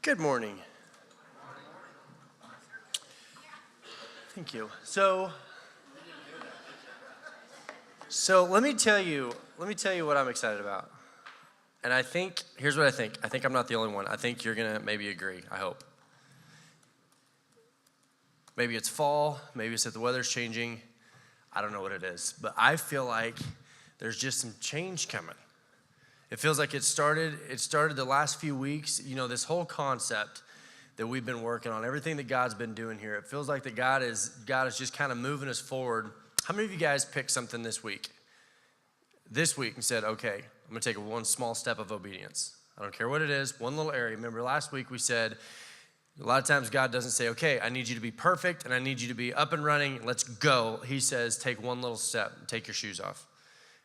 Good morning. Thank you. So let me tell you what I'm excited about. And here's what I think. I think I'm not the only one. I think you're going to maybe agree, I hope. Maybe it's fall, maybe it's that the weather's changing. I don't know what it is, but I feel like there's just some change coming. It feels like it started the last few weeks, this whole concept that we've been working on, everything that God's been doing here. It feels like that God is just kind of moving us forward. How many of you guys picked something this week and said, okay, I'm going to take one small step of obedience? I don't care what it is, one little area. Remember last week we said, a lot of times God doesn't say, okay, I need you to be perfect and I need you to be up and running. Let's go. He says, take one little step, take your shoes off.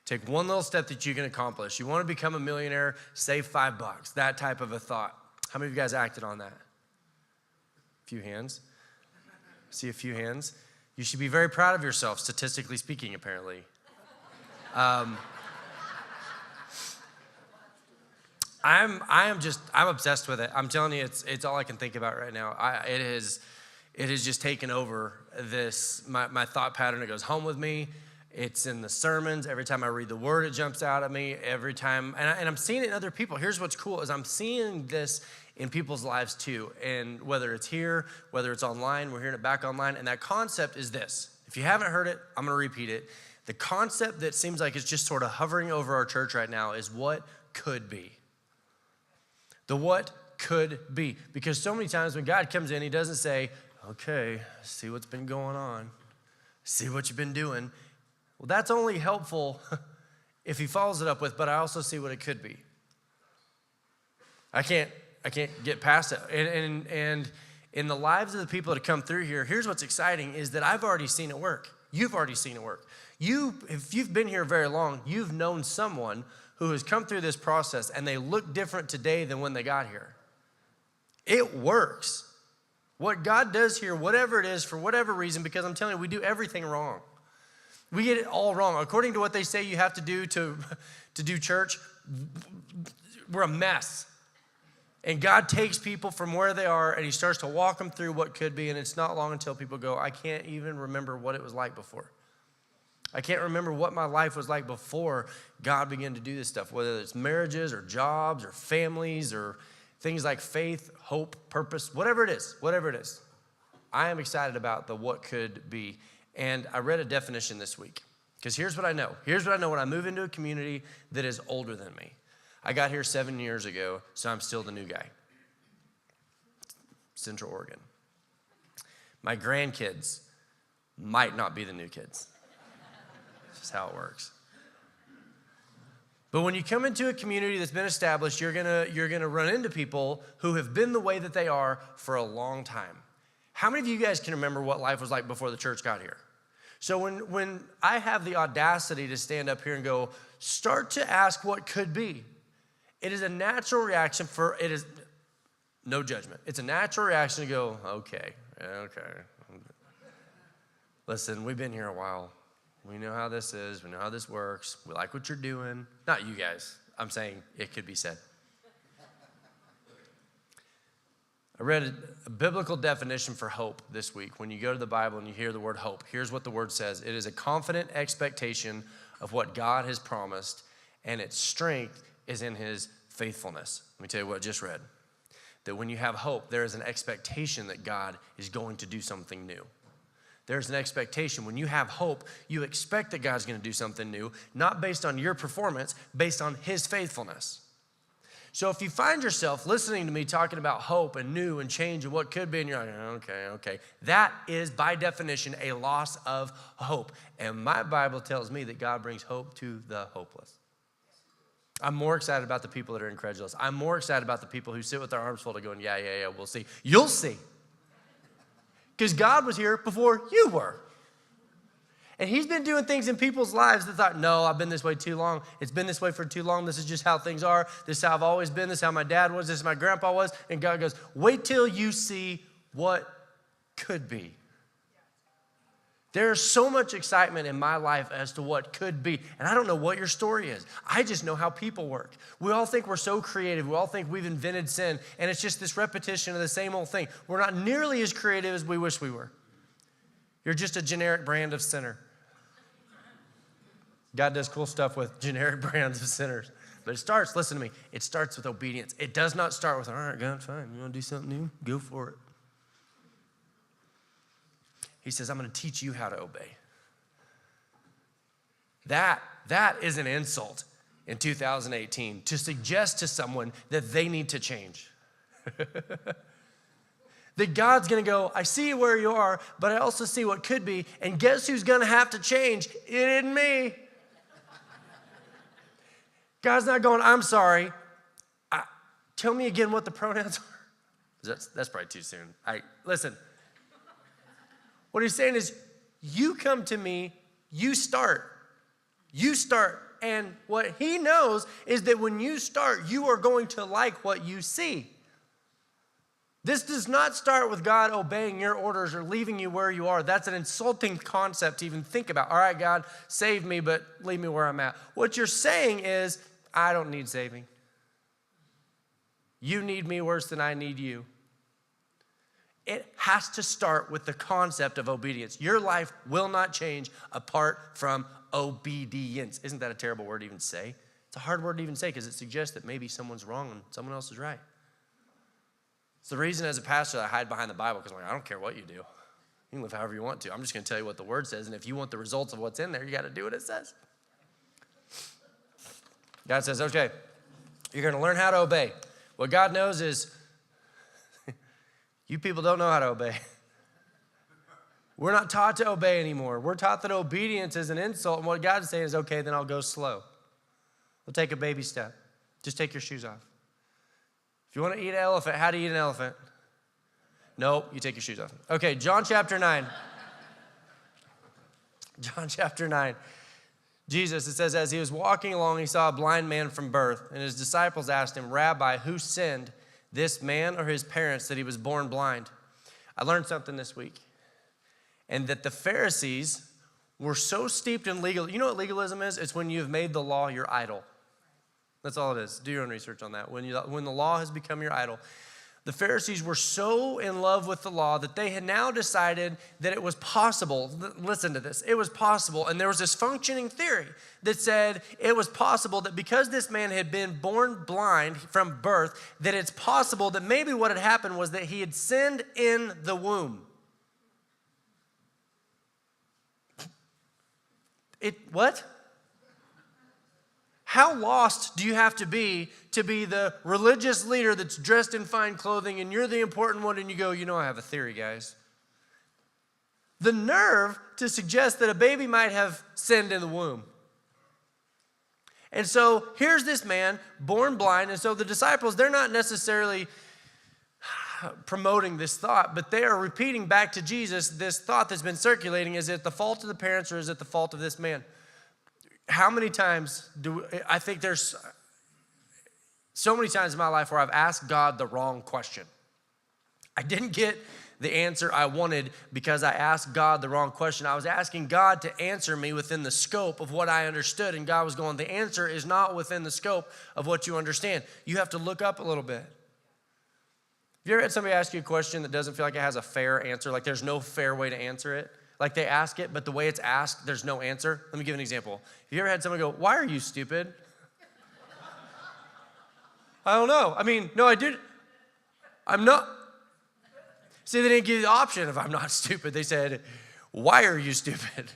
Take one little step that you can accomplish. You want to become a millionaire, save $5, that type of a thought. How many of you guys acted on that? A few hands. See a few hands. You should be very proud of yourself, statistically speaking, apparently. I'm obsessed with it. I'm telling you, it's all I can think about right now. It has just taken over my thought pattern. It goes home with me. It's in the sermons. Every time I read the word, it jumps out at me. Every time, and I'm seeing it in other people. Here's what's cool is I'm seeing this in people's lives too. And whether it's here, whether it's online, we're hearing it back online. And that concept is this. If you haven't heard it, I'm going to repeat it. The concept that seems like it's just sort of hovering over our church right now is what could be. The what could be. Because so many times when God comes in, he doesn't say, okay, see what's been going on. See what you've been doing. Well, that's only helpful if he follows it up with, but I also see what it could be. I can't get past it. And in the lives of the people that have come through here, here's what's exciting is that I've already seen it work. You've already seen it work. If you've been here very long, you've known someone who has come through this process and they look different today than when they got here. It works. What God does here, whatever it is, for whatever reason, because I'm telling you, we do everything wrong. We get it all wrong. According to what they say you have to do to do church, we're a mess. And God takes people from where they are and he starts to walk them through what could be. And it's not long until people go, I can't even remember what it was like before. I can't remember what my life was like before God began to do this stuff, whether it's marriages or jobs or families or things like faith, hope, purpose, whatever it is. I am excited about the what could be. And I read a definition this week because here's what I know. When I move into a community that is older than me. I got here 7 years ago, so I'm still the new guy. Central Oregon. My grandkids might not be the new kids. That's just how it works. But when you come into a community that's been established, you're gonna run into people who have been the way that they are for a long time. How many of you guys can remember what life was like before the church got here? So when I have the audacity to stand up here and go, start to ask what could be, it is a natural reaction it is no judgment. It's a natural reaction to go, okay. Listen, we've been here a while. We know how this is. We know how this works. We like what you're doing. Not you guys. I'm saying it could be said. I read a biblical definition for hope this week. When you go to the Bible and you hear the word hope, here's what the word says. It is a confident expectation of what God has promised, and its strength is in his faithfulness. Let me tell you what I just read. That when you have hope, there is an expectation that God is going to do something new. There's an expectation. When you have hope, you expect that God's going to do something new, not based on your performance, based on his faithfulness. So if you find yourself listening to me talking about hope and new and change and what could be, and you're like, okay, that is by definition a loss of hope. And my Bible tells me that God brings hope to the hopeless. I'm more excited about the people that are incredulous. I'm more excited about the people who sit with their arms folded going, yeah, we'll see. You'll see. Because God was here before you were. And he's been doing things in people's lives that thought, no, I've been this way too long. It's been this way for too long. This is just how things are. This is how I've always been. This is how my dad was. This is how my grandpa was. And God goes, wait till you see what could be. There's so much excitement in my life as to what could be. And I don't know what your story is. I just know how people work. We all think we're so creative. We all think we've invented sin. And it's just this repetition of the same old thing. We're not nearly as creative as we wish we were. You're just a generic brand of sinner. God does cool stuff with generic brands of sinners. But it starts, listen to me, it starts with obedience. It does not start with, all right, God, fine. You want to do something new? Go for it. He says, I'm going to teach you how to obey. That is an insult in 2018 to suggest to someone that they need to change. That God's going to go, I see where you are, but I also see what could be. And guess who's going to have to change? It isn't me. God's not going, I'm sorry. Tell me again what the pronouns are. That's probably too soon. Listen. What he's saying is, you come to me, you start. You start. And what he knows is that when you start, you are going to like what you see. This does not start with God obeying your orders or leaving you where you are. That's an insulting concept to even think about. All right, God, save me, but leave me where I'm at. What you're saying is, I don't need saving. You need me worse than I need you. It has to start with the concept of obedience. Your life will not change apart from obedience. Isn't that a terrible word to even say? It's a hard word to even say because it suggests that maybe someone's wrong and someone else is right. It's the reason as a pastor I hide behind the Bible because I'm like, I don't care what you do. You can live however you want to. I'm just going to tell you what the word says, and if you want the results of what's in there, you got to do what it says. God says, okay, you're going to learn how to obey. What God knows is you people don't know how to obey. We're not taught to obey anymore. We're taught that obedience is an insult, and what God's saying is, okay, then I'll go slow. We'll take a baby step. Just take your shoes off. If you want to eat an elephant, how do you eat an elephant? Nope, you take your shoes off. Okay, John chapter 9. John chapter 9. Jesus, it says, as he was walking along, he saw a blind man from birth, and his disciples asked him, Rabbi, who sinned, this man or his parents, that he was born blind? I learned something this week. And that the Pharisees were so steeped in legal. You know what legalism is? It's when you've made the law your idol. That's all it is. Do your own research on that. When the law has become your idol. The Pharisees were so in love with the law that they had now decided that it was possible. Listen to this. It was possible. And there was this functioning theory that said it was possible that because this man had been born blind from birth, that it's possible that maybe what had happened was that he had sinned in the womb. What? How lost do you have to be the religious leader that's dressed in fine clothing and you're the important one and you go, I have a theory, guys. The nerve to suggest that a baby might have sinned in the womb. And so here's this man born blind. And so the disciples, they're not necessarily promoting this thought, but they are repeating back to Jesus this thought that's been circulating. Is it the fault of the parents or is it the fault of this man? How many times I think there's so many times in my life where I've asked God the wrong question. I didn't get the answer I wanted because I asked God the wrong question. I was asking God to answer me within the scope of what I understood, and God was going, the answer is not within the scope of what you understand. You have to look up a little bit. Have you ever had somebody ask you a question that doesn't feel like it has a fair answer, like there's no fair way to answer it? Like they ask it, but the way it's asked, there's no answer. Let me give an example. Have you ever had someone go, why are you stupid? I don't know. No, I did. I'm not. See, they didn't give you the option of I'm not stupid. They said, why are you stupid?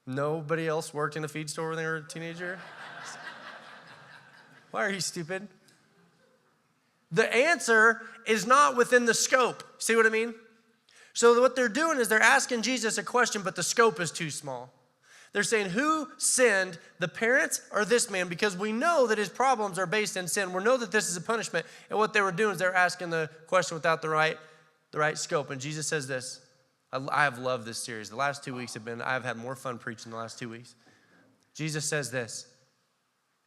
Nobody else worked in the feed store when they were a teenager? Why are you stupid? The answer is not within the scope. See what I mean? So what they're doing is they're asking Jesus a question, but the scope is too small. They're saying, who sinned, the parents or this man? Because we know that his problems are based in sin. We know that this is a punishment. And what they were doing is they're asking the question without the right scope. And Jesus says this. I have loved this series. The last 2 weeks I've had more fun preaching the last 2 weeks. Jesus says this,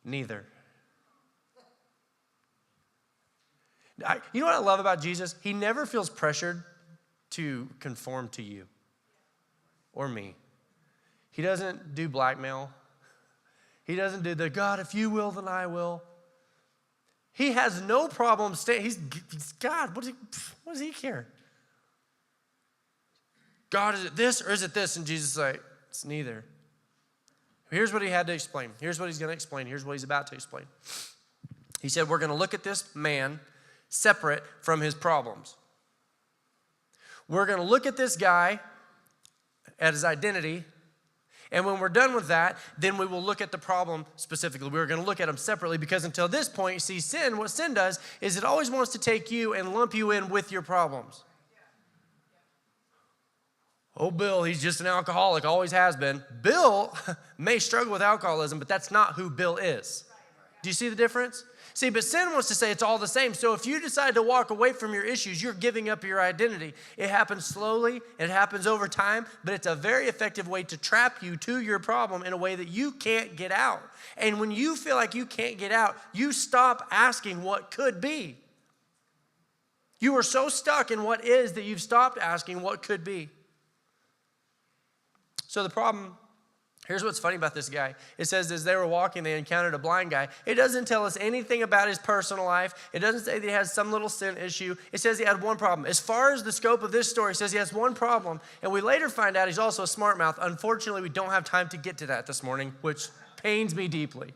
neither. You know what I love about Jesus? He never feels pressured to conform to you or me. He doesn't do blackmail. He doesn't do the, God, if you will, then I will. He has no problem staying. He's God. What does he care? God, is it this or is it this? And Jesus is like, it's neither. Here's what he had to explain. Here's what he's going to explain. Here's what he's about to explain. He said, we're going to look at this man separate from his problems. We're going to look at this guy at his identity. And when we're done with that, then we will look at the problem specifically. We're going to look at them separately because until this point, you see, sin, what sin does is it always wants to take you and lump you in with your problems. Oh, Bill, he's just an alcoholic, always has been. Bill may struggle with alcoholism, but that's not who Bill is. Do you see the difference? See, but sin wants to say it's all the same. So if you decide to walk away from your issues, you're giving up your identity. It happens slowly. It happens over time. But it's a very effective way to trap you to your problem in a way that you can't get out. And when you feel like you can't get out, you stop asking what could be. You are so stuck in what is that you've stopped asking what could be. So the problem, here's what's funny about this guy. It says as they were walking, they encountered a blind guy. It doesn't tell us anything about his personal life. It doesn't say that he has some little sin issue. It says he had one problem. As far as the scope of this story, it says he has one problem. And we later find out he's also a smart mouth. Unfortunately, we don't have time to get to that this morning, which pains me deeply.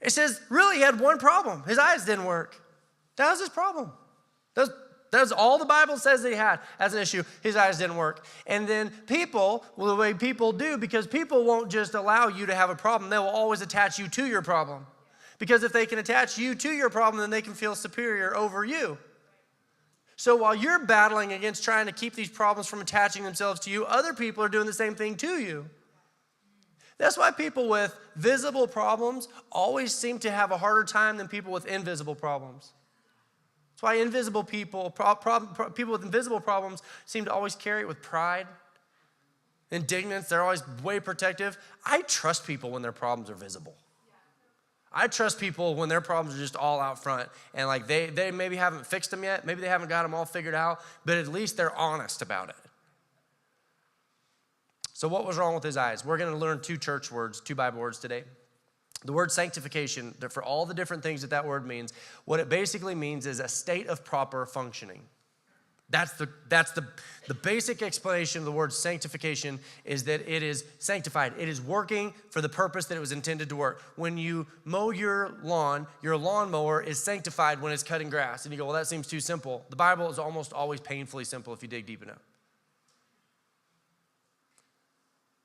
It says, really, he had one problem. His eyes didn't work. That was his problem. That's all the Bible says that he had as an issue. His eyes didn't work. And then people, well, the way people do, because people won't just allow you to have a problem. They will always attach you to your problem. Because if they can attach you to your problem, then they can feel superior over you. So while you're battling against trying to keep these problems from attaching themselves to you, other people are doing the same thing to you. That's why people with visible problems always seem to have a harder time than people with invisible problems. That's why invisible people, people with invisible problems seem to always carry it with pride, indignance. They're always way protective. I trust people when their problems are visible. I trust people when their problems are just all out front and like they maybe haven't fixed them yet. Maybe they haven't got them all figured out, but at least they're honest about it. So what was wrong with his eyes? We're going to learn two Bible words today. The word sanctification, for all the different things that word means, what it basically means is a state of proper functioning. That's the basic explanation of the word sanctification is that it is sanctified. It is working for the purpose that it was intended to work. When you mow your lawnmower is sanctified when it's cutting grass. And you go, well, that seems too simple. The Bible is almost always painfully simple if you dig deep enough.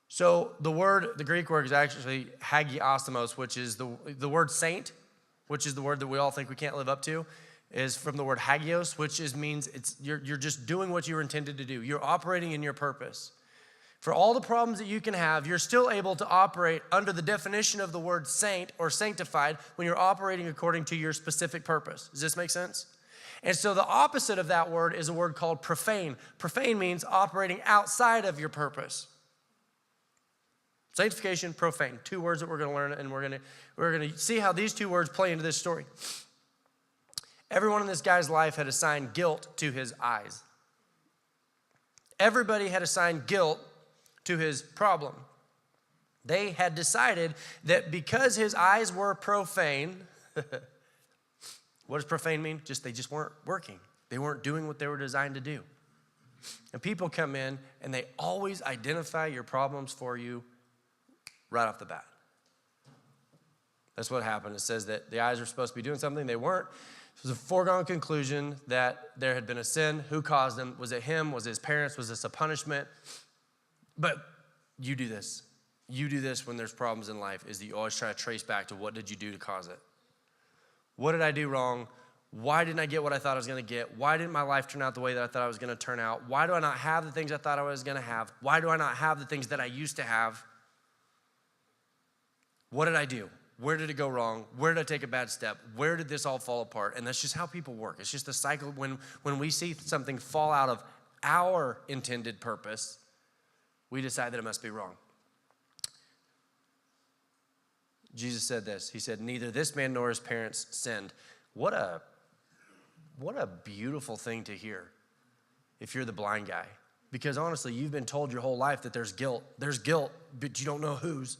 So the Greek word is actually hagiosmos, which is the word saint, which is the word that we all think we can't live up to, is from the word hagios, which means you're just doing what you were intended to do. You're operating in your purpose. For all the problems that you can have, you're still able to operate under the definition of the word saint or sanctified when you're operating according to your specific purpose. Does this make sense? And so the opposite of that word is a word called profane. Profane means operating outside of your purpose. Sanctification, profane, two words that we're going to learn, and we're going to see how these two words play into this story. Everyone in this guy's life had assigned guilt to his eyes. Everybody had assigned guilt to his problem. They had decided that because his eyes were profane, what does profane mean? They just weren't working. They weren't doing what they were designed to do. And people come in, and they always identify your problems for you right off the bat. That's what happened. It says that the eyes were supposed to be doing something. They weren't. It was a foregone conclusion that there had been a sin. Who caused them? Was it him? Was it his parents? Was this a punishment? But you do this. You do this when there's problems in life, is that you always try to trace back to what did you do to cause it? What did I do wrong? Why didn't I get what I thought I was going to get? Why didn't my life turn out the way that I thought I was going to turn out? Why do I not have the things I thought I was going to have? Why do I not have the things that I used to have? What did I do? Where did it go wrong? Where did I take a bad step? Where did this all fall apart? And that's just how people work. It's just a cycle. When we see something fall out of our intended purpose, we decide that it must be wrong. Jesus said this. He said, neither this man nor his parents sinned. What a beautiful thing to hear. if you're the blind guy. Because honestly, you've been told your whole life that there's guilt. There's guilt, but you don't know whose.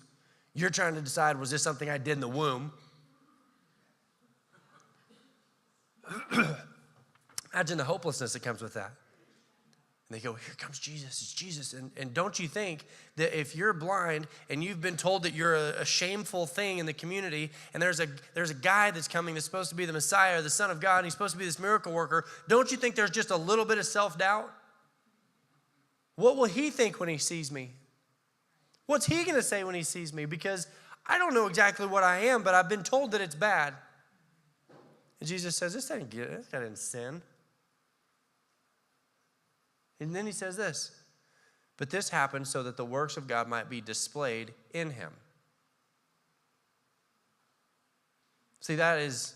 You're trying to decide, was this something I did in the womb? Imagine the hopelessness that comes with that. And they go, here comes Jesus, it's Jesus. And don't you think that if you're blind and you've been told that you're a shameful thing in the community, and there's a guy that's coming that's supposed to be the Messiah, the Son of God, and he's supposed to be this miracle worker, don't you think there's just a little bit of self-doubt? What will he think when he sees me? What's he going to say when he sees me? Because I don't know exactly what I am, but I've been told that it's bad. And Jesus says, this guy didn't sin. And then he says this, but this happened so that the works of God might be displayed in him. See, that is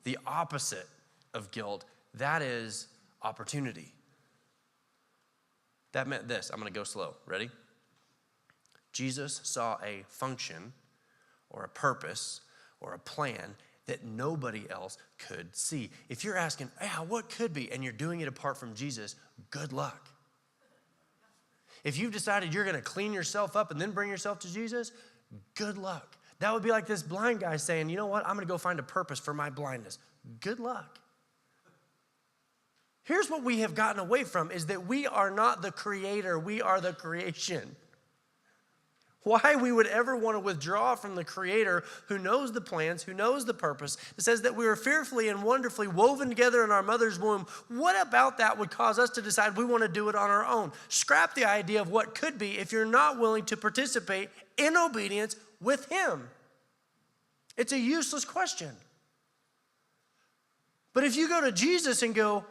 the opposite of guilt. That is opportunity. That meant this. I'm going to go slow. Ready? Jesus saw a function or a purpose or a plan that nobody else could see. If you're asking, what could be, and you're doing it apart from Jesus, good luck. If you've decided you're going to clean yourself up and then bring yourself to Jesus, good luck. That would be like this blind guy saying, you know what, I'm going to go find a purpose for my blindness. Good luck. Here's what we have gotten away from is that we are not the creator, we are the creation. Why we would ever want to withdraw from the Creator who knows the plans, who knows the purpose. It says that we were fearfully and wonderfully woven together in our mother's womb. What about that would cause us to decide we want to do it on our own? Scrap the idea of what could be if you're not willing to participate in obedience with Him. It's a useless question. But if you go to Jesus and go,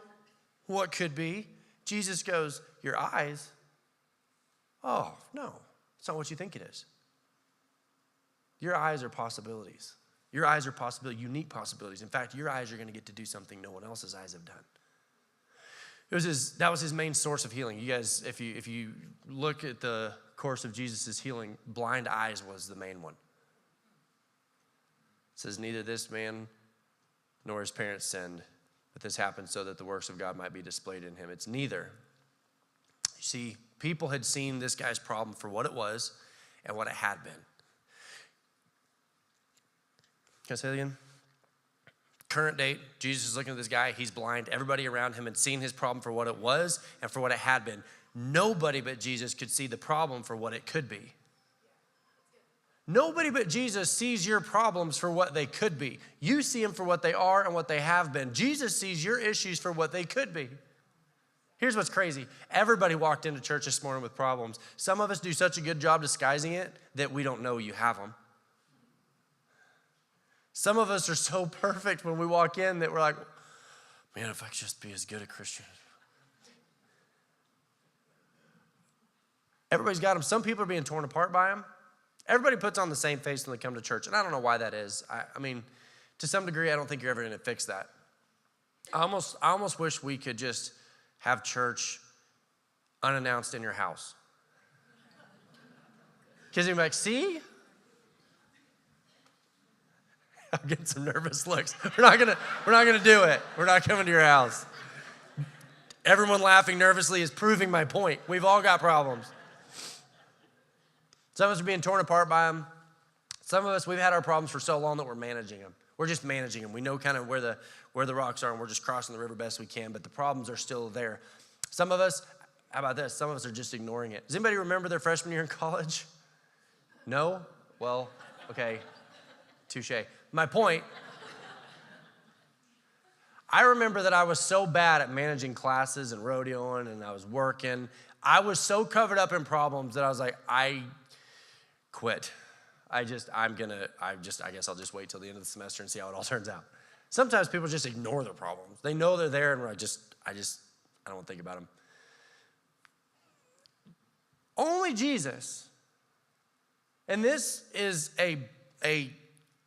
what could be? Jesus goes, your eyes. Oh, no. It's not what you think it is. Your eyes are possibilities. Your eyes are unique possibilities. In fact, your eyes are going to get to do something no one else's eyes have done. That was his main source of healing. You guys, if you look at the course of Jesus' healing, blind eyes was the main one. It says, neither this man nor his parents sinned, but this happened so that the works of God might be displayed in him. It's neither. You see, people had seen this guy's problem for what it was and what it had been. Can I say that again? Current date, Jesus is looking at this guy. He's blind. Everybody around him had seen his problem for what it was and for what it had been. Nobody but Jesus could see the problem for what it could be. Nobody but Jesus sees your problems for what they could be. You see them for what they are and what they have been. Jesus sees your issues for what they could be. Here's what's crazy. Everybody walked into church this morning with problems. Some of us do such a good job disguising it that we don't know you have them. Some of us are so perfect when we walk in that we're like, man, if I could just be as good a Christian. Everybody's got them. Some people are being torn apart by them. Everybody puts on the same face when they come to church, and I don't know why that is. I mean, to some degree, I don't think you're ever going to fix that. I almost wish we could just have church unannounced in your house. Because you're like, see? I'm getting some nervous looks. We're not gonna do it. We're not coming to your house. Everyone laughing nervously is proving my point. We've all got problems. Some of us are being torn apart by them. Some of us, we've had our problems for so long that we're managing them. We're just managing them. We know kind of where the rocks are, and we're just crossing the river best we can, but the problems are still there. Some of us, how about this? Some of us are just ignoring it. Does anybody remember their freshman year in college? No? Well, okay, touche. My point, I remember that I was so bad at managing classes and rodeoing, and I was working. I was so covered up in problems that I was like, I quit. I guess I'll just wait till the end of the semester and see how it all turns out. Sometimes people just ignore their problems. They know they're there, and I don't want to think about them. Only Jesus, and this is a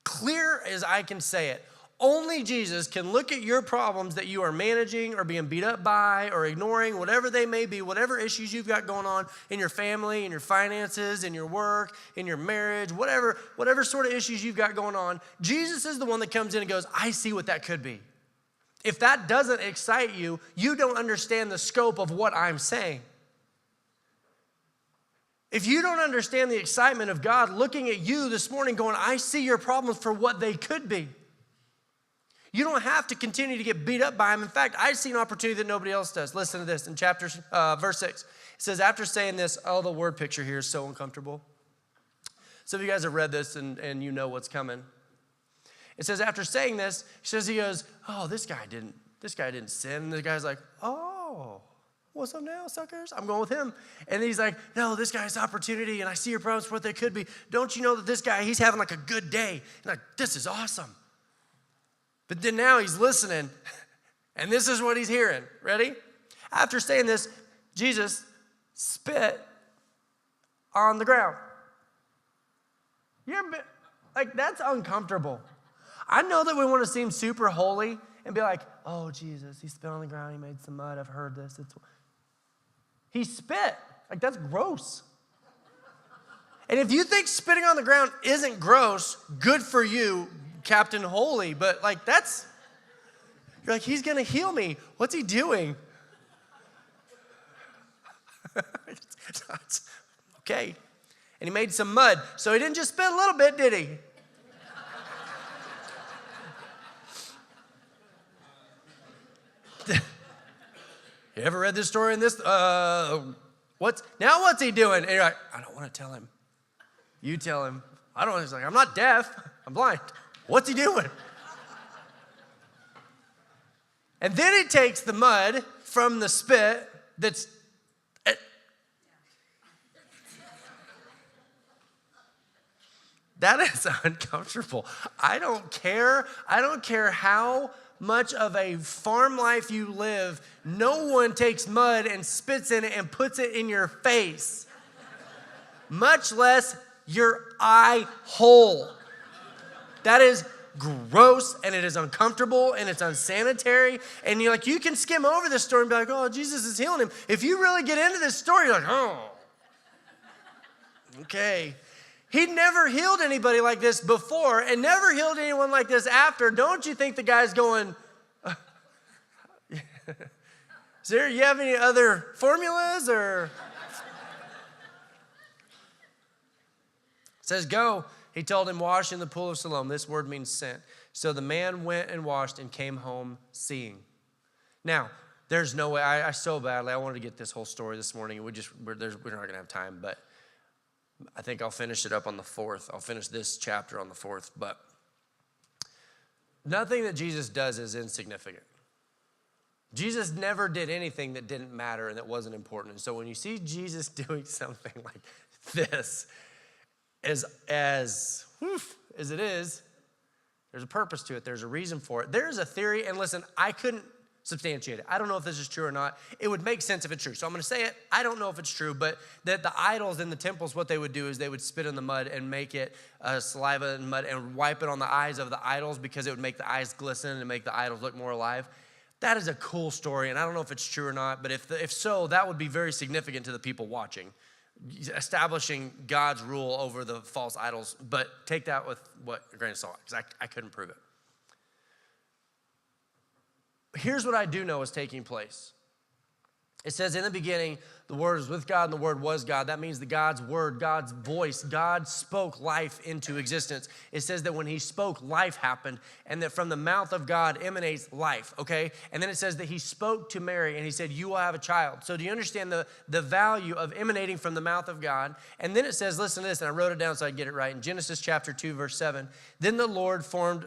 clear as I can say it, only Jesus can look at your problems that you are managing or being beat up by or ignoring, whatever they may be, whatever issues you've got going on in your family, in your finances, in your work, in your marriage, whatever sort of issues you've got going on. Jesus is the one that comes in and goes, I see what that could be. If that doesn't excite you, you don't understand the scope of what I'm saying. If you don't understand the excitement of God looking at you this morning going, I see your problems for what they could be. You don't have to continue to get beat up by them. In fact, I see an opportunity that nobody else does. Listen to this in verse 6. It says, after saying this, the word picture here is so uncomfortable. Some of you guys have read this and you know what's coming. It says, after saying this, he goes, this guy didn't sin. And the guy's like, what's up now, suckers? I'm going with him. And he's like, no, this guy's opportunity, and I see your problems for what they could be. Don't you know that this guy, he's having like a good day? And like, this is awesome. But then now he's listening, and this is what he's hearing. Ready? After saying this, Jesus spit on the ground. That's uncomfortable. I know that we want to seem super holy and be like, oh, Jesus, he spit on the ground, he made some mud, I've heard this. He spit. That's gross. And if you think spitting on the ground isn't gross, good for you, Captain Holy. But you're like, he's going to heal me. What's he doing? Okay. And he made some mud. So he didn't just spit a little bit, did he? You ever read this story in this? What's he doing? And you're like, I don't want to tell him. You tell him. He's like, I'm not deaf. I'm blind. What's he doing? And then he takes the mud from the spit that's... That is uncomfortable. I don't care how much of a farm life you live, no one takes mud and spits in it and puts it in your face, much less your eye hole. That is gross, and it is uncomfortable, and it's unsanitary, and you can skim over this story and be like, oh, Jesus is healing him. If you really get into this story, you're like, oh, okay. He'd never healed anybody like this before and never healed anyone like this after. Don't you think the guy's going, you have any other formulas? Or? It says, go. He told him, wash in the pool of Siloam. This word means sent. So the man went and washed and came home seeing. Now, there's no way. I so badly, I wanted to get this whole story this morning. We're not going to have time, but I think I'll finish it up on the 4th. I'll finish this chapter on the 4th. But nothing that Jesus does is insignificant. Jesus never did anything that didn't matter and that wasn't important. And so when you see Jesus doing something like this, as it is, there's a purpose to it. There's a reason for it. There's a theory, and listen, I couldn't substantiate it. I don't know if this is true or not. It would make sense if it's true. So I'm going to say it. I don't know if it's true, but that the idols in the temples, what they would do is they would spit in the mud and make it saliva and mud and wipe it on the eyes of the idols because it would make the eyes glisten and make the idols look more alive. That is a cool story, and I don't know if it's true or not, but if so, that would be very significant to the people watching, establishing God's rule over the false idols. But take that with a grain of salt, because I couldn't prove it. Here's what I do know is taking place. It says in the beginning, the Word was with God and the Word was God. That means that God's Word, God's voice, God spoke life into existence. It says that when he spoke, life happened, and that from the mouth of God emanates life, okay? And then it says that he spoke to Mary and he said, you will have a child. So do you understand the value of emanating from the mouth of God? And then it says, listen to this, and I wrote it down so I get it right. In Genesis chapter 2, verse 7, then the Lord formed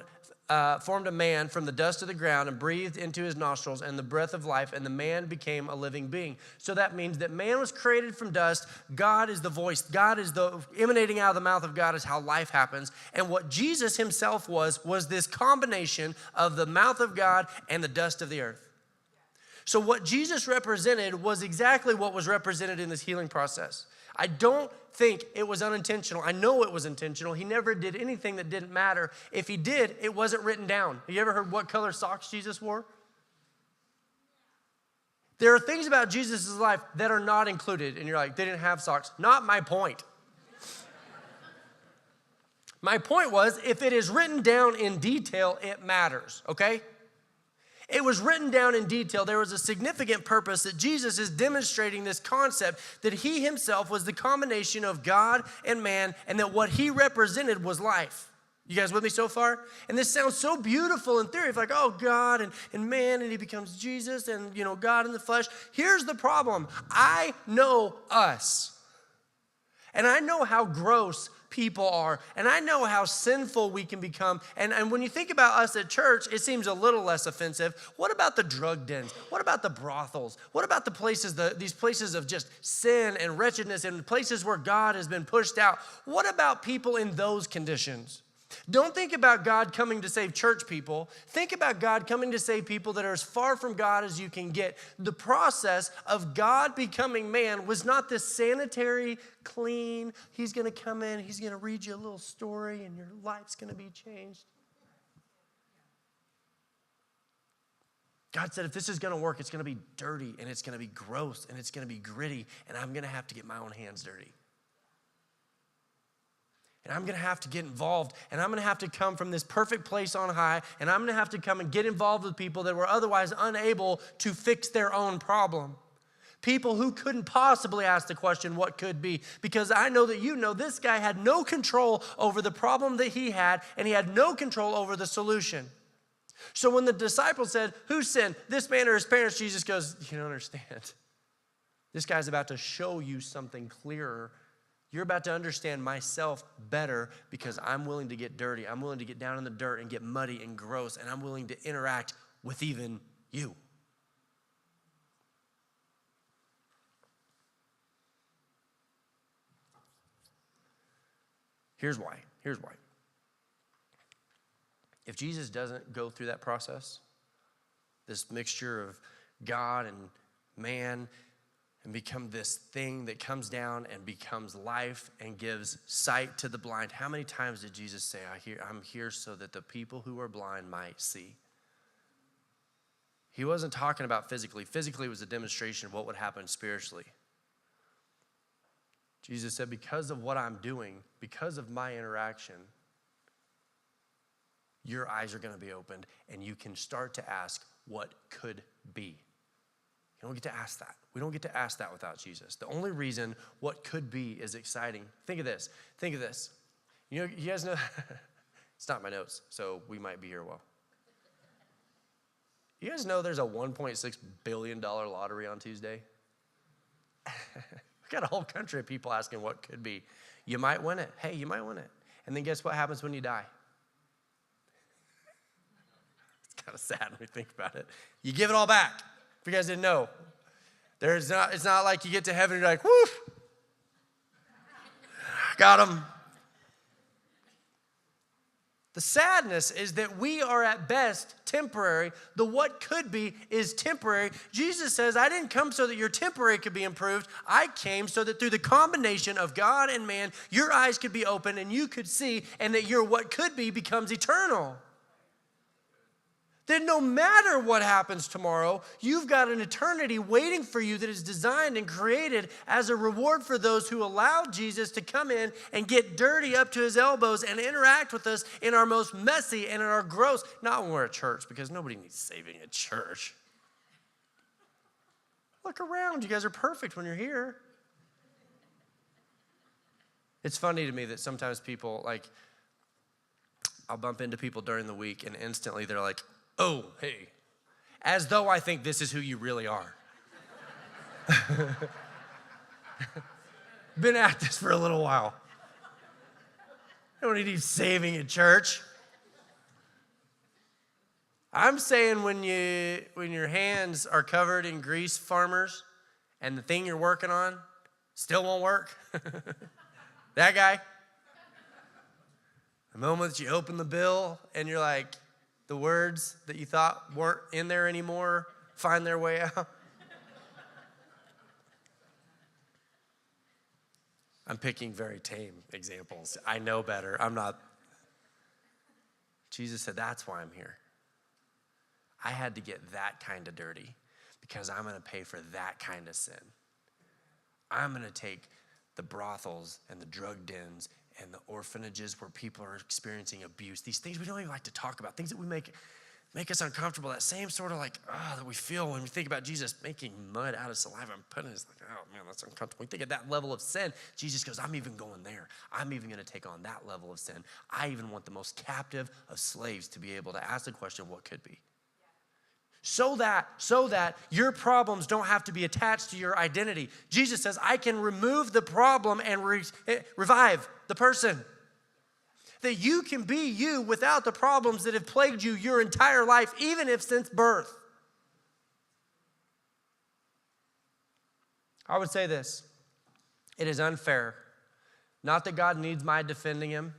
a man from the dust of the ground and breathed into his nostrils and the breath of life, and the man became a living being. So that means that man was created from dust. God is the voice. God is the emanating out of the mouth of God is how life happens. And what Jesus himself was this combination of the mouth of God and the dust of the earth. So what Jesus represented was exactly what was represented in this healing process. I don't think it was unintentional. I know it was intentional. He never did anything that didn't matter. If he did, it wasn't written down. Have you ever heard what color socks Jesus wore? There are things about Jesus' life that are not included, and you're like, they didn't have socks. Not my point. My point was, if it is written down in detail, it matters, okay? It was written down in detail. There was a significant purpose that Jesus is demonstrating this concept that he himself was the combination of God and man, and that what he represented was life. You guys with me so far? And this sounds so beautiful in theory. It's like, oh, God and man, and he becomes Jesus and, God in the flesh. Here's the problem. I know us. And I know how gross people are. And I know how sinful we can become. And when you think about us at church, it seems a little less offensive. What about the drug dens? What about the brothels? What about the places, these places of just sin and wretchedness and places where God has been pushed out? What about people in those conditions? Don't think about God coming to save church people. Think about God coming to save people that are as far from God as you can get. The process of God becoming man was not this sanitary, clean, he's going to come in, he's going to read you a little story, and your life's going to be changed. God said, if this is going to work, it's going to be dirty, and it's going to be gross, and it's going to be gritty, and I'm going to have to get my own hands dirty. And I'm going to have to get involved, and I'm going to have to come from this perfect place on high, and I'm going to have to come and get involved with people that were otherwise unable to fix their own problem. People who couldn't possibly ask the question, what could be? Because I know that this guy had no control over the problem that he had, and he had no control over the solution. So when the disciples said, who sinned, this man or his parents? Jesus goes, you don't understand. This guy's about to show you something clearer. You're about to understand myself better because I'm willing to get dirty. I'm willing to get down in the dirt and get muddy and gross, and I'm willing to interact with even you. Here's why. If Jesus doesn't go through that process, this mixture of God and man, and become this thing that comes down and becomes life and gives sight to the blind. How many times did Jesus say, I'm here so that the people who are blind might see? He wasn't talking about physically. Physically was a demonstration of what would happen spiritually. Jesus said, because of what I'm doing, because of my interaction, your eyes are going to be opened and you can start to ask what could be. You don't get to ask that. We don't get to ask that without Jesus. The only reason what could be is exciting. Think of this. You guys know, it's not my notes, so we might be here a while. You guys know there's a $1.6 billion lottery on Tuesday? We've got a whole country of people asking what could be. You might win it. Hey, you might win it. And then guess what happens when you die? It's kind of sad when we think about it. You give it all back. If you guys didn't know, it's not like you get to heaven and you're like, woof, got him. The sadness is that we are at best temporary. The what could be is temporary. Jesus says, I didn't come so that your temporary could be improved. I came so that through the combination of God and man, your eyes could be open and you could see, and that your what could be becomes eternal. Then no matter what happens tomorrow, you've got an eternity waiting for you that is designed and created as a reward for those who allowed Jesus to come in and get dirty up to his elbows and interact with us in our most messy and in our gross, not when we're at church, because nobody needs saving at church. Look around. You guys are perfect when you're here. It's funny to me that sometimes people, I'll bump into people during the week and instantly they're like, oh, hey, as though I think this is who you really are. Been at this for a little while. I don't need saving at church. I'm saying when your hands are covered in grease, farmers, and the thing you're working on still won't work. That guy. The moment that you open the bill and you're like, the words that you thought weren't in there anymore find their way out. I'm picking very tame examples. I know better. I'm not. Jesus said, that's why I'm here. I had to get that kind of dirty because I'm going to pay for that kind of sin. I'm going to take the brothels and the drug dens and the orphanages where people are experiencing abuse, these things we don't even like to talk about, things that we make make us uncomfortable. That same sort of like, that we feel when we think about Jesus making mud out of saliva and putting it, it's like, oh man, that's uncomfortable. We think of that level of sin. Jesus goes, I'm even going there. I'm even going to take on that level of sin. I even want the most captive of slaves to be able to ask the question of what could be. So that your problems don't have to be attached to your identity. Jesus says, I can remove the problem and revive the person. That you can be you without the problems that have plagued you your entire life, even if since birth. I would say this. It is unfair. Not that God needs my defending him.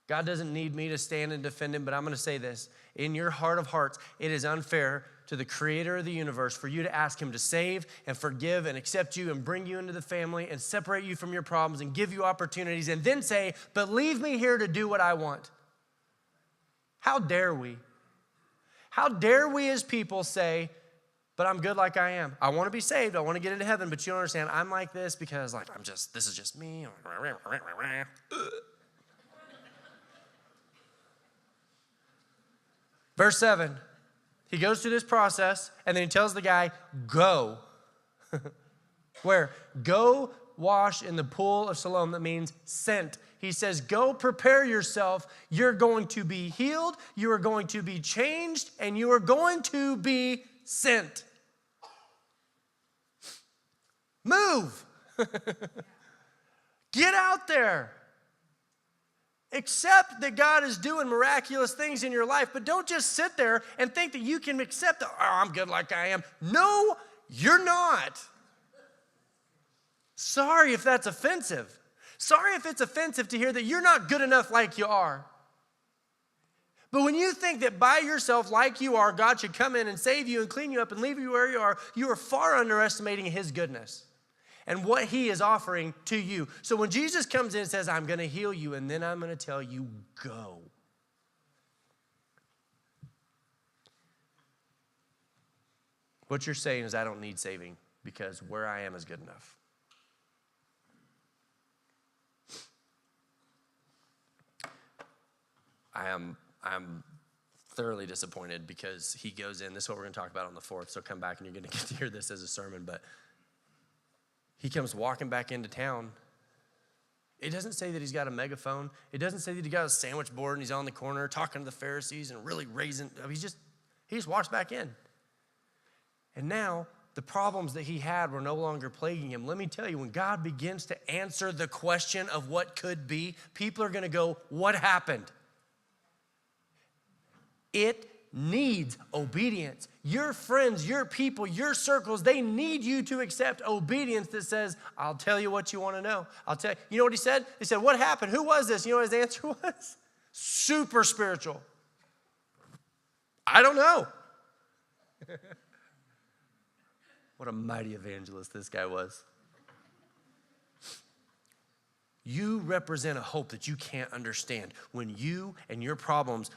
God doesn't need me to stand and defend him, but I'm going to say this. In your heart of hearts, it is unfair to the creator of the universe for you to ask him to save and forgive and accept you and bring you into the family and separate you from your problems and give you opportunities and then say, but leave me here to do what I want. How dare we? How dare we as people say, but I'm good like I am. I want to be saved. I want to get into heaven, but you don't understand. I'm like this because like this is just me. Verse 7, he goes through this process, and then he tells the guy, go. Where? Go wash in the pool of Siloam. That means sent. He says, go prepare yourself. You're going to be healed. You are going to be changed, and you are going to be sent. Move. Get out there. Accept that God is doing miraculous things in your life, but don't just sit there and think that you can accept, I'm good like I am. No, you're not. Sorry if that's offensive. Sorry if it's offensive to hear that you're not good enough like you are. But when you think that by yourself, like you are, God should come in and save you and clean you up and leave you where you are far underestimating his goodness and what he is offering to you. So when Jesus comes in and says, I'm going to heal you, and then I'm going to tell you, go. What you're saying is I don't need saving because where I am is good enough. I'm thoroughly disappointed because he goes in. This is what we're going to talk about on the 4th, so come back and you're going to get to hear this as a sermon, but he comes walking back into town. It doesn't say that he's got a megaphone. It doesn't say that he got a sandwich board and he's on the corner talking to the Pharisees and really raising. He just walks back in. And now the problems that he had were no longer plaguing him. Let me tell you, when God begins to answer the question of what could be, people are going to go, what happened? It needs obedience. Your friends, your people, your circles, they need you to accept obedience that says, I'll tell you what you want to know. I'll tell you. You know what he said? He said, what happened? Who was this? You know what his answer was? Super spiritual. I don't know. What a mighty evangelist this guy was. You represent a hope that you can't understand when you and your problems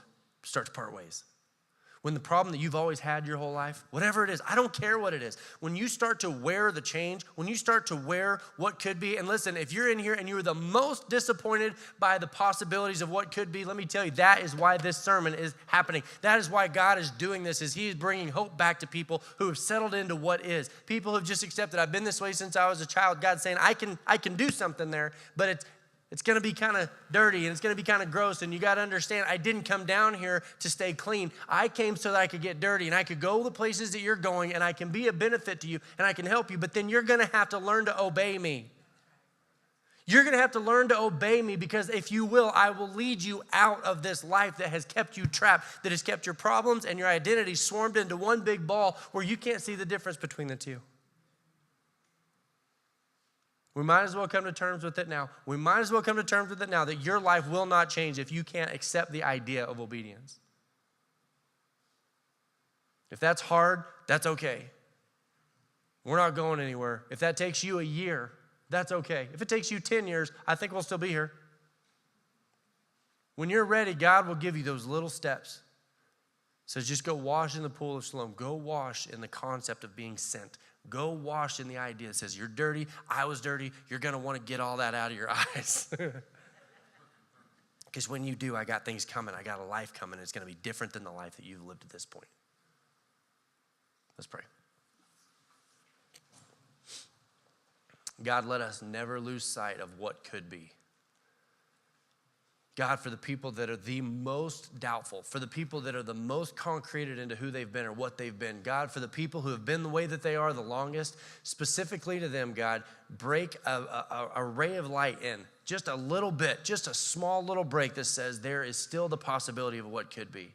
start to part ways. When the problem that you've always had your whole life, whatever it is, I don't care what it is. When you start to wear the change, when you start to wear what could be, and listen, if you're in here and you're the most disappointed by the possibilities of what could be, let me tell you, that is why this sermon is happening. That is why God is doing this, is he is bringing hope back to people who have settled into what is. People who have just accepted, I've been this way since I was a child. God's saying, I can do something there, but it's going to be kind of dirty and it's going to be kind of gross. And you got to understand, I didn't come down here to stay clean. I came so that I could get dirty and I could go the places that you're going and I can be a benefit to you and I can help you. But then you're going to have to learn to obey me. You're going to have to learn to obey me because if you will, I will lead you out of this life that has kept you trapped, that has kept your problems and your identity swarmed into one big ball where you can't see the difference between the two. We might as well come to terms with it now. We might as well come to terms with it now that your life will not change if you can't accept the idea of obedience. If that's hard, that's okay. We're not going anywhere. If that takes you a year, that's okay. If it takes you 10 years, I think we'll still be here. When you're ready, God will give you those little steps. It says just go wash in the pool of Siloam. Go wash in the concept of being sent. Go wash in the idea that says you're dirty, I was dirty, you're going to want to get all that out of your eyes. Because when you do, I got things coming. I got a life coming. It's going to be different than the life that you've lived at this point. Let's pray. God, let us never lose sight of what could be. God, for the people that are the most doubtful, for the people that are the most concreted into who they've been or what they've been, God, for the people who have been the way that they are the longest, specifically to them, God, break a ray of light in, just a little bit, just a small little break that says there is still the possibility of what could be.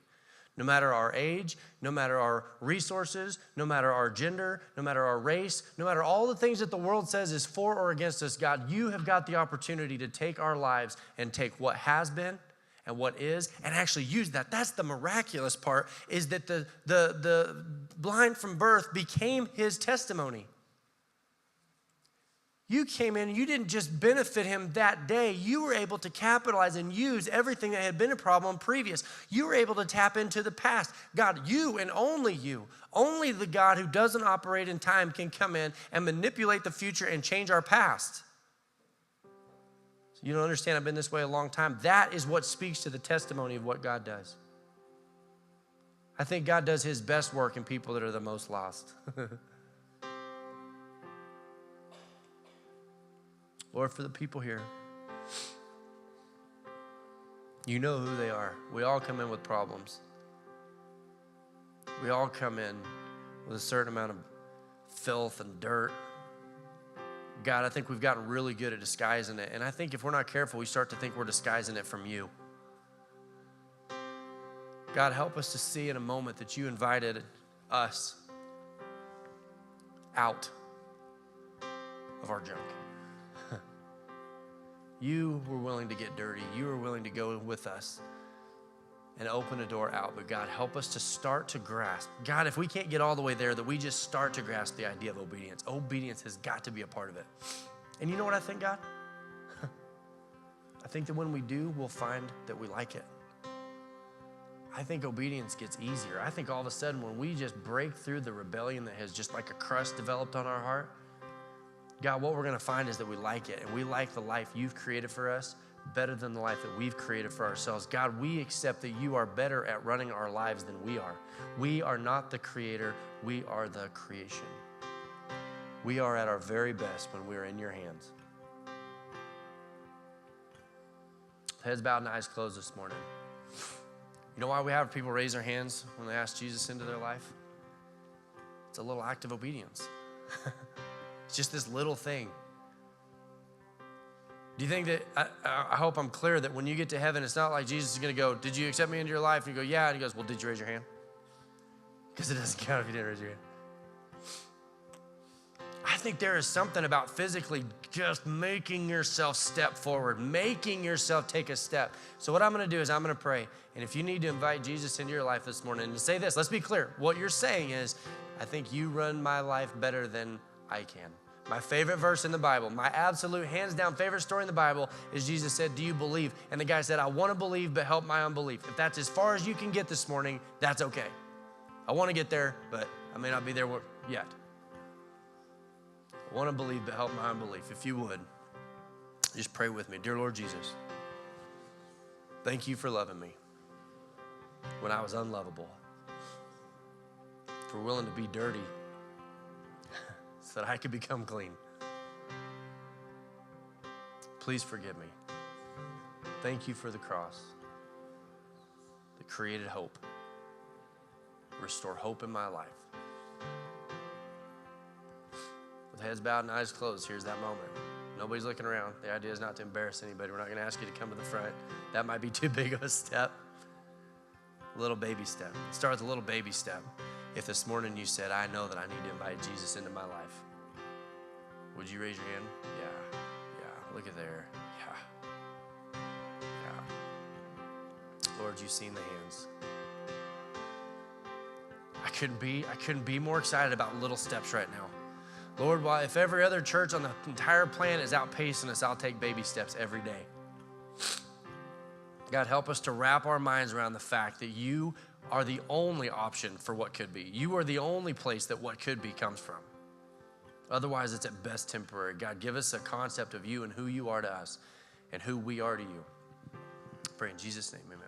No matter our age, no matter our resources, no matter our gender, no matter our race, no matter all the things that the world says is for or against us, God, you have got the opportunity to take our lives and take what has been and what is and actually use that. That's the miraculous part, is that the blind from birth became his testimony. You came in and you didn't just benefit him that day. You were able to capitalize and use everything that had been a problem previous. You were able to tap into the past. God, you and only you, only the God who doesn't operate in time can come in and manipulate the future and change our past. So you don't understand, I've been this way a long time. That is what speaks to the testimony of what God does. I think God does his best work in people that are the most lost. Lord, for the people here, you know who they are. We all come in with problems. We all come in with a certain amount of filth and dirt. God, I think we've gotten really good at disguising it. And I think if we're not careful, we start to think we're disguising it from you. God, help us to see in a moment that you invited us out of our junk. You were willing to get dirty. You were willing to go with us and open a door out. But God, help us to start to grasp. God, if we can't get all the way there, that we just start to grasp the idea of obedience. Obedience has got to be a part of it. And you know what I think, God? I think that when we do, we'll find that we like it. I think obedience gets easier. I think all of a sudden when we just break through the rebellion that has just like a crust developed on our heart, God, what we're going to find is that we like it, and we like the life you've created for us better than the life that we've created for ourselves. God, we accept that you are better at running our lives than we are. We are not the creator. We are the creation. We are at our very best when we are in your hands. Heads bowed and eyes closed this morning. You know why we have people raise their hands when they ask Jesus into their life? It's a little act of obedience. It's just this little thing. Do you think that, I hope I'm clear that when you get to heaven, it's not like Jesus is going to go, did you accept me into your life? And you go, yeah. And he goes, well, did you raise your hand? Because it doesn't count if you didn't raise your hand. I think there is something about physically just making yourself step forward, making yourself take a step. So what I'm going to do is I'm going to pray. And if you need to invite Jesus into your life this morning, and say this, let's be clear. What you're saying is, I think you run my life better than I can. My favorite verse in the Bible, my absolute hands down favorite story in the Bible is Jesus said, do you believe? And the guy said, I want to believe, but help my unbelief. If that's as far as you can get this morning, that's okay. I want to get there, but I may not be there yet. I want to believe, but help my unbelief. If you would, just pray with me. Dear Lord Jesus, thank you for loving me when I was unlovable, for willing to be dirty so that I could become clean. Please forgive me. Thank you for the cross that created hope. Restore hope in my life. With heads bowed and eyes closed, here's that moment. Nobody's looking around. The idea is not to embarrass anybody. We're not going to ask you to come to the front. That might be too big of a step. A little baby step. Start with a little baby step. If this morning you said, I know that I need to invite Jesus into my life, would you raise your hand? Yeah. Look at there. Yeah. Lord, you've seen the hands. I couldn't be more excited about little steps right now. Lord, if every other church on the entire planet is outpacing us, I'll take baby steps every day. God, help us to wrap our minds around the fact that you are the only option for what could be. You are the only place that what could be comes from. Otherwise, it's at best temporary. God, give us a concept of you and who you are to us and who we are to you. Pray in Jesus' name, amen.